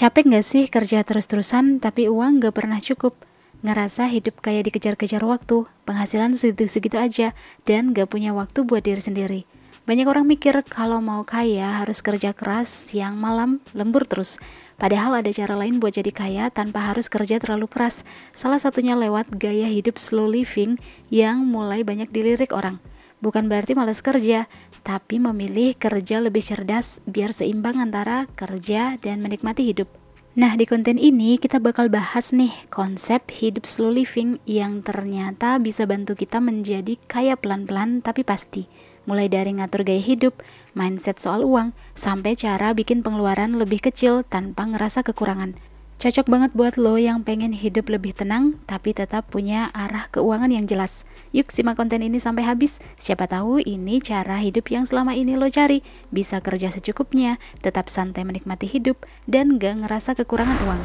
Capek nggak sih kerja terus-terusan tapi uang nggak pernah cukup? Ngerasa hidup kayak dikejar-kejar waktu, penghasilan segitu-segitu aja, dan nggak punya waktu buat diri sendiri. Banyak orang mikir kalau mau kaya harus kerja keras, siang malam, lembur terus. Padahal ada cara lain buat jadi kaya tanpa harus kerja terlalu keras. Salah satunya lewat gaya hidup slow living yang mulai banyak dilirik orang. Bukan berarti malas kerja, tapi memilih kerja lebih cerdas biar seimbang antara kerja dan menikmati hidup. Nah, di konten ini kita bakal bahas nih konsep hidup slow living yang ternyata bisa bantu kita menjadi kaya pelan-pelan tapi pasti. Mulai dari ngatur gaya hidup, mindset soal uang, sampai cara bikin pengeluaran lebih kecil tanpa ngerasa kekurangan. Cocok banget buat lo yang pengen hidup lebih tenang tapi tetap punya arah keuangan yang jelas. Yuk simak konten ini sampai habis. Siapa tahu ini cara hidup yang selama ini lo cari. Bisa kerja secukupnya, tetap santai menikmati hidup, dan gak ngerasa kekurangan uang.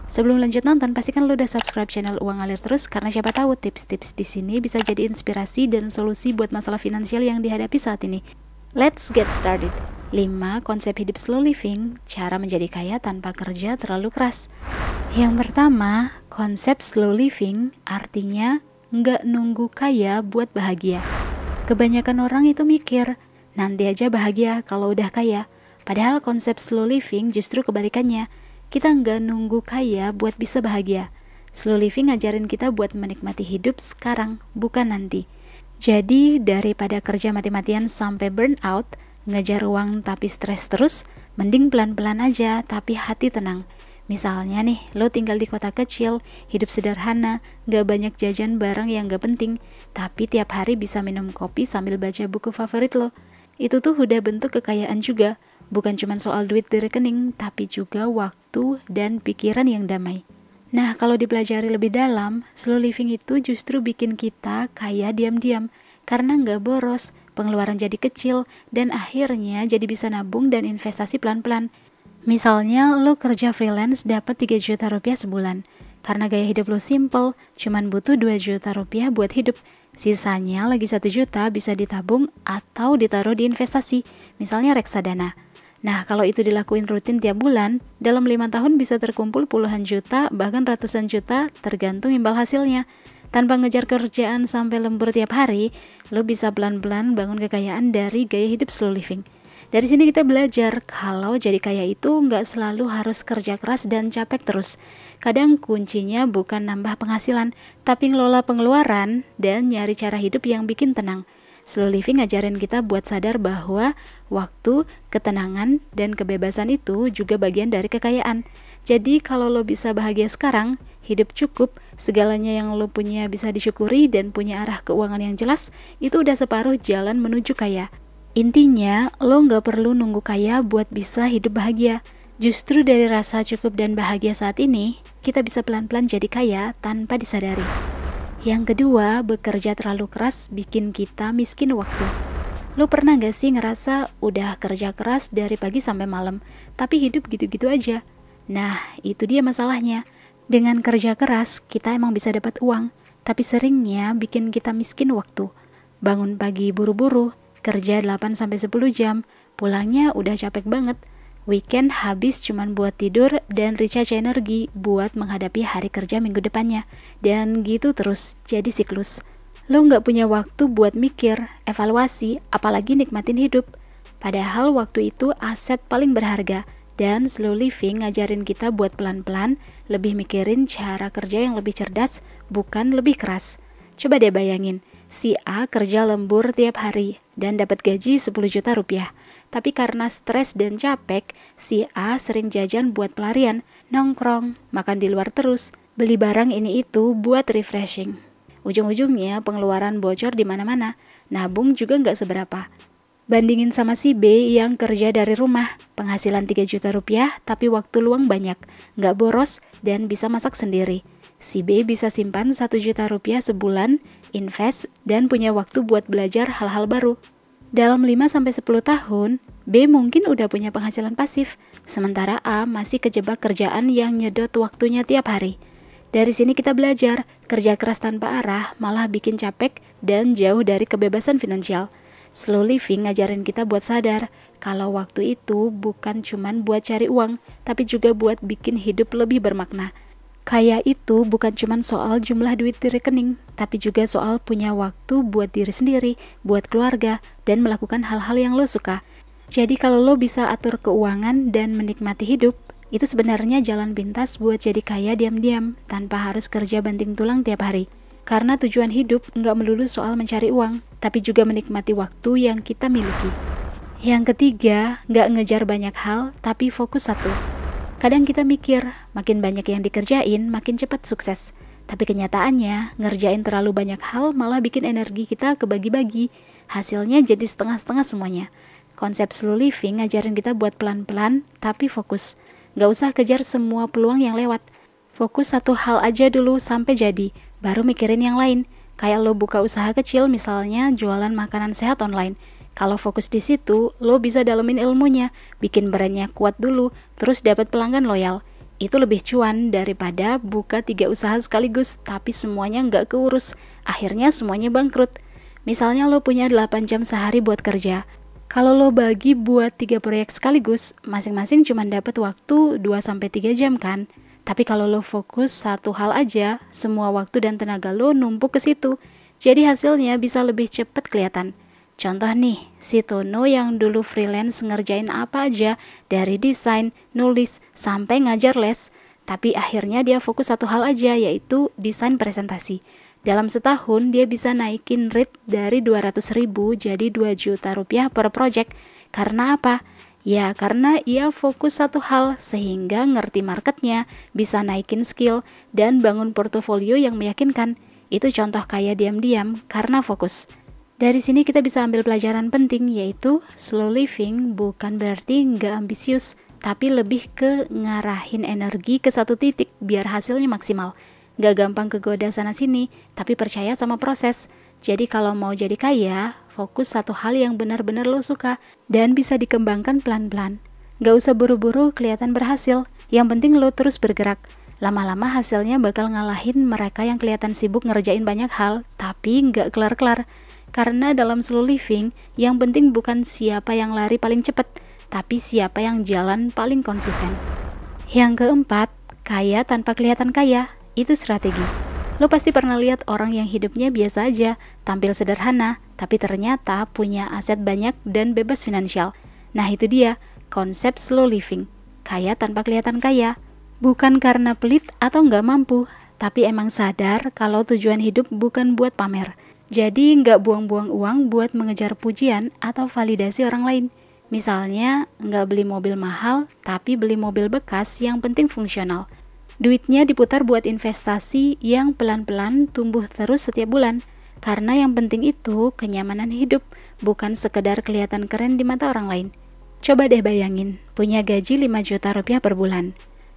Sebelum lanjut nonton, pastikan lo udah subscribe channel Uang Ngalir Terus karena siapa tahu tips-tips di sini bisa jadi inspirasi dan solusi buat masalah finansial yang dihadapi saat ini. Let's get started. 5. Konsep hidup slow living, cara menjadi kaya tanpa kerja terlalu keras. Yang pertama, konsep slow living artinya nggak nunggu kaya buat bahagia. Kebanyakan orang itu mikir, nanti aja bahagia kalau udah kaya. Padahal konsep slow living justru kebalikannya. Kita nggak nunggu kaya buat bisa bahagia. Slow living ngajarin kita buat menikmati hidup sekarang, bukan nanti. Jadi, daripada kerja mati-matian sampai burnout, ngejar uang tapi stres terus, mending pelan-pelan aja tapi hati tenang. Misalnya nih, lo tinggal di kota kecil, hidup sederhana, gak banyak jajan barang yang gak penting, tapi tiap hari bisa minum kopi sambil baca buku favorit lo. Itu tuh udah bentuk kekayaan juga, bukan cuma soal duit di rekening, tapi juga waktu dan pikiran yang damai. Nah, kalau dipelajari lebih dalam, slow living itu justru bikin kita kaya diam-diam, karena nggak boros, pengeluaran jadi kecil, dan akhirnya jadi bisa nabung dan investasi pelan-pelan. Misalnya, lo kerja freelance dapat 3 juta rupiah sebulan. Karena gaya hidup lo simple, cuman butuh 2 juta rupiah buat hidup. Sisanya lagi 1 juta bisa ditabung atau ditaruh di investasi, misalnya reksadana. Nah, kalau itu dilakuin rutin tiap bulan, dalam 5 tahun bisa terkumpul puluhan juta, bahkan ratusan juta, tergantung imbal hasilnya. Tanpa ngejar kerjaan sampai lembur tiap hari, lo bisa pelan-pelan bangun kekayaan dari gaya hidup slow living. Dari sini kita belajar kalau jadi kaya itu nggak selalu harus kerja keras dan capek terus. Kadang kuncinya bukan nambah penghasilan, tapi ngelola pengeluaran dan nyari cara hidup yang bikin tenang. Slow living ngajarin kita buat sadar bahwa waktu, ketenangan, dan kebebasan itu juga bagian dari kekayaan. Jadi kalau lo bisa bahagia sekarang, hidup cukup, segalanya yang lo punya bisa disyukuri dan punya arah keuangan yang jelas, itu udah separuh jalan menuju kaya. Intinya, lo nggak perlu nunggu kaya buat bisa hidup bahagia. Justru dari rasa cukup dan bahagia saat ini, kita bisa pelan-pelan jadi kaya tanpa disadari. Yang kedua, bekerja terlalu keras bikin kita miskin waktu. Lo pernah gak sih ngerasa udah kerja keras dari pagi sampai malam, tapi hidup gitu-gitu aja? Nah, itu dia masalahnya. Dengan kerja keras, kita emang bisa dapat uang, tapi seringnya bikin kita miskin waktu. Bangun pagi buru-buru, kerja 8-10 jam, pulangnya udah capek banget. Weekend habis cuman buat tidur dan recharge energi buat menghadapi hari kerja minggu depannya. Dan gitu terus, jadi siklus. Lo nggak punya waktu buat mikir, evaluasi, apalagi nikmatin hidup. Padahal waktu itu aset paling berharga. Dan slow living ngajarin kita buat pelan-pelan, lebih mikirin cara kerja yang lebih cerdas, bukan lebih keras. Coba deh bayangin, si A kerja lembur tiap hari dan dapat gaji 10 juta rupiah. Tapi karena stres dan capek, si A sering jajan buat pelarian, nongkrong, makan di luar terus, beli barang ini itu buat refreshing. Ujung-ujungnya pengeluaran bocor di mana-mana, nabung juga nggak seberapa. Bandingin sama si B yang kerja dari rumah, penghasilan 3 juta rupiah tapi waktu luang banyak, nggak boros dan bisa masak sendiri. Si B bisa simpan 1 juta rupiah sebulan, invest, dan punya waktu buat belajar hal-hal baru. Dalam 5-10 tahun, B mungkin udah punya penghasilan pasif, sementara A masih kejebak kerjaan yang nyedot waktunya tiap hari. Dari sini kita belajar, kerja keras tanpa arah malah bikin capek dan jauh dari kebebasan finansial. Slow living ngajarin kita buat sadar kalau waktu itu bukan cuman buat cari uang, tapi juga buat bikin hidup lebih bermakna. Kaya itu bukan cuman soal jumlah duit di rekening, tapi juga soal punya waktu buat diri sendiri, buat keluarga, dan melakukan hal-hal yang lo suka. Jadi kalau lo bisa atur keuangan dan menikmati hidup, itu sebenarnya jalan pintas buat jadi kaya diam-diam, tanpa harus kerja banting tulang tiap hari. Karena tujuan hidup nggak melulu soal mencari uang, tapi juga menikmati waktu yang kita miliki. Yang ketiga, nggak ngejar banyak hal, tapi fokus satu. Kadang kita mikir, makin banyak yang dikerjain, makin cepat sukses. Tapi kenyataannya, ngerjain terlalu banyak hal malah bikin energi kita kebagi-bagi. Hasilnya jadi setengah-setengah semuanya. Konsep slow living ngajarin kita buat pelan-pelan, tapi fokus. Nggak usah kejar semua peluang yang lewat. Fokus satu hal aja dulu sampai jadi, baru mikirin yang lain. Kayak lo buka usaha kecil, misalnya jualan makanan sehat online. Kalau fokus di situ, lo bisa dalemin ilmunya, bikin brandnya kuat dulu, terus dapat pelanggan loyal. Itu lebih cuan daripada buka 3 usaha sekaligus, tapi semuanya nggak keurus. Akhirnya semuanya bangkrut. Misalnya lo punya 8 jam sehari buat kerja. Kalau lo bagi buat 3 proyek sekaligus, masing-masing cuma dapat waktu 2-3 jam kan? Tapi kalau lo fokus satu hal aja, semua waktu dan tenaga lo numpuk ke situ. Jadi hasilnya bisa lebih cepat kelihatan. Contoh nih, si Tono yang dulu freelance ngerjain apa aja, dari desain, nulis, sampai ngajar les. Tapi akhirnya dia fokus satu hal aja, yaitu desain presentasi. Dalam setahun dia bisa naikin rate dari 200.000 jadi 2 juta rupiah per project. Karena apa? Ya karena ia fokus satu hal sehingga ngerti marketnya, bisa naikin skill, dan bangun portofolio yang meyakinkan. Itu contoh kaya diam-diam karena fokus. Dari sini kita bisa ambil pelajaran penting, yaitu slow living bukan berarti nggak ambisius, tapi lebih ke ngarahin energi ke satu titik biar hasilnya maksimal. Nggak gampang kegoda sana-sini, tapi percaya sama proses. Jadi kalau mau jadi kaya, fokus satu hal yang benar-benar lo suka dan bisa dikembangkan pelan-pelan. Nggak usah buru-buru kelihatan berhasil, yang penting lo terus bergerak. Lama-lama hasilnya bakal ngalahin mereka yang kelihatan sibuk ngerjain banyak hal, tapi nggak kelar-kelar. Karena dalam slow living, yang penting bukan siapa yang lari paling cepat, tapi siapa yang jalan paling konsisten. Yang keempat, kaya tanpa kelihatan kaya, itu strategi. Lo pasti pernah lihat orang yang hidupnya biasa aja, tampil sederhana, tapi ternyata punya aset banyak dan bebas finansial. Nah itu dia, konsep slow living, kaya tanpa kelihatan kaya. Bukan karena pelit atau nggak mampu, tapi emang sadar kalau tujuan hidup bukan buat pamer. Jadi nggak buang-buang uang buat mengejar pujian atau validasi orang lain. Misalnya nggak beli mobil mahal, tapi beli mobil bekas yang penting fungsional. Duitnya diputar buat investasi yang pelan-pelan tumbuh terus setiap bulan. Karena yang penting itu kenyamanan hidup, bukan sekedar kelihatan keren di mata orang lain. Coba deh bayangin, punya gaji 5 juta rupiah per bulan.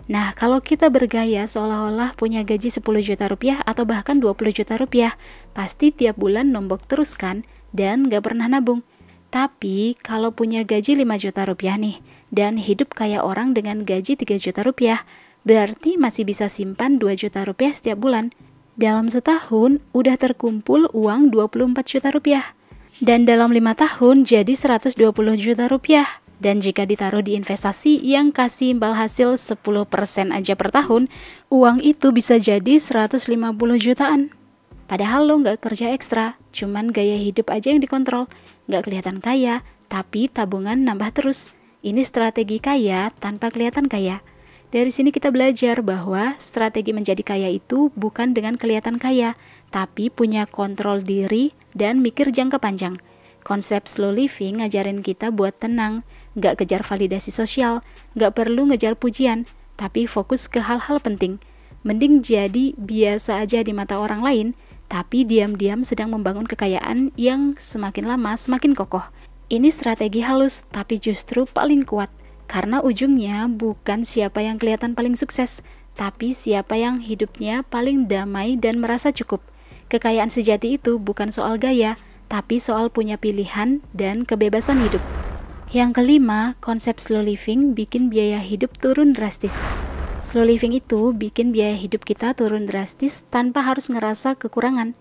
Nah, kalau kita bergaya seolah-olah punya gaji 10 juta rupiah atau bahkan 20 juta rupiah, pasti tiap bulan nombok terus kan, dan gak pernah nabung. Tapi, kalau punya gaji 5 juta rupiah nih, dan hidup kayak orang dengan gaji 3 juta rupiah, berarti masih bisa simpan 2 juta rupiah setiap bulan. Dalam setahun, udah terkumpul uang 24 juta rupiah. Dan dalam 5 tahun, jadi 120 juta rupiah. Dan jika ditaruh di investasi yang kasih imbal hasil 10% aja per tahun, uang itu bisa jadi 150 jutaan. Padahal lo nggak kerja ekstra, cuman gaya hidup aja yang dikontrol. Nggak kelihatan kaya, tapi tabungan nambah terus. Ini strategi kaya tanpa kelihatan kaya. Dari sini kita belajar bahwa strategi menjadi kaya itu bukan dengan kelihatan kaya, tapi punya kontrol diri dan mikir jangka panjang. Konsep slow living ngajarin kita buat tenang, nggak kejar validasi sosial, nggak perlu ngejar pujian, tapi fokus ke hal-hal penting. Mending jadi biasa aja di mata orang lain, tapi diam-diam sedang membangun kekayaan yang semakin lama semakin kokoh. Ini strategi halus, tapi justru paling kuat. Karena ujungnya bukan siapa yang kelihatan paling sukses, tapi siapa yang hidupnya paling damai dan merasa cukup. Kekayaan sejati itu bukan soal gaya, tapi soal punya pilihan dan kebebasan hidup. Yang kelima, konsep slow living bikin biaya hidup turun drastis. Slow living itu bikin biaya hidup kita turun drastis tanpa harus ngerasa kekurangan.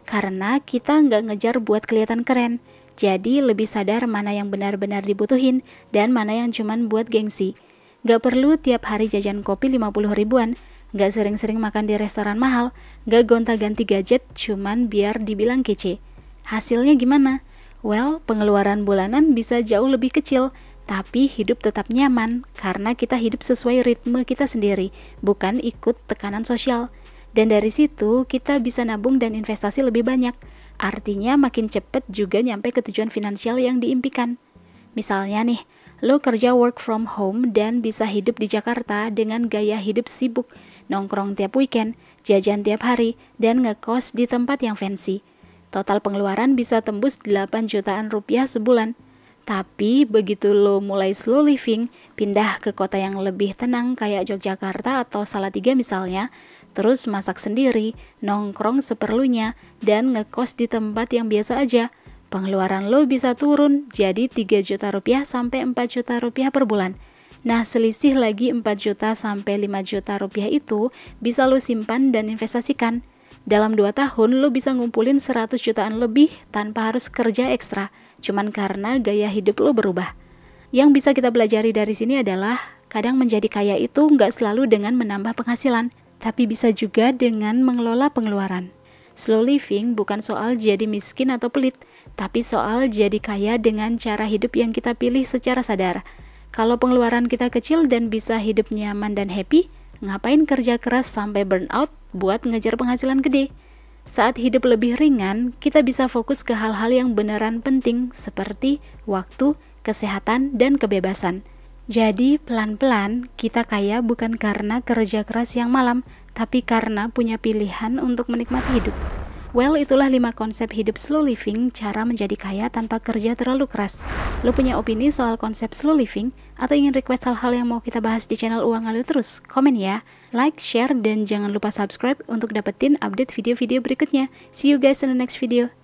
Karena kita nggak ngejar buat kelihatan keren, Jadi lebih sadar mana yang benar-benar dibutuhin dan mana yang cuman buat gengsi. Gak perlu tiap hari jajan kopi 50 ribuan, gak sering-sering makan di restoran mahal, gak gonta-ganti gadget cuman biar dibilang kece. Hasilnya gimana? Well, pengeluaran bulanan bisa jauh lebih kecil, tapi hidup tetap nyaman karena kita hidup sesuai ritme kita sendiri, bukan ikut tekanan sosial. Dan dari situ kita bisa nabung dan investasi lebih banyak. Artinya makin cepet juga nyampe ke tujuan finansial yang diimpikan. Misalnya nih, lo kerja work from home dan bisa hidup di Jakarta dengan gaya hidup sibuk, nongkrong tiap weekend, jajan tiap hari, dan ngekos di tempat yang fancy. Total pengeluaran bisa tembus 8 jutaan rupiah sebulan. Tapi begitu lo mulai slow living, pindah ke kota yang lebih tenang kayak Yogyakarta atau Salatiga misalnya, terus masak sendiri, nongkrong seperlunya, dan ngekos di tempat yang biasa aja, pengeluaran lo bisa turun jadi 3 juta rupiah sampai 4 juta rupiah per bulan. Nah, selisih lagi 4 juta sampai 5 juta rupiah itu bisa lo simpan dan investasikan. Dalam 2 tahun lo bisa ngumpulin 100 jutaan lebih tanpa harus kerja ekstra, cuman karena gaya hidup lo berubah. Yang bisa kita pelajari dari sini adalah kadang menjadi kaya itu nggak selalu dengan menambah penghasilan, tapi bisa juga dengan mengelola pengeluaran. Slow living bukan soal jadi miskin atau pelit, tapi soal jadi kaya dengan cara hidup yang kita pilih secara sadar. Kalau pengeluaran kita kecil dan bisa hidup nyaman dan happy, ngapain kerja keras sampai burnout buat ngejar penghasilan gede? Saat hidup lebih ringan, kita bisa fokus ke hal-hal yang beneran penting seperti waktu, kesehatan, dan kebebasan. Jadi pelan-pelan kita kaya bukan karena kerja keras yang malam, tapi karena punya pilihan untuk menikmati hidup. Well, itulah 5 konsep hidup slow living, cara menjadi kaya tanpa kerja terlalu keras. Lo punya opini soal konsep slow living? Atau ingin request hal-hal yang mau kita bahas di channel Uang Ngalir Terus? Komen ya, like, share, dan jangan lupa subscribe untuk dapetin update video-video berikutnya. See you guys in the next video.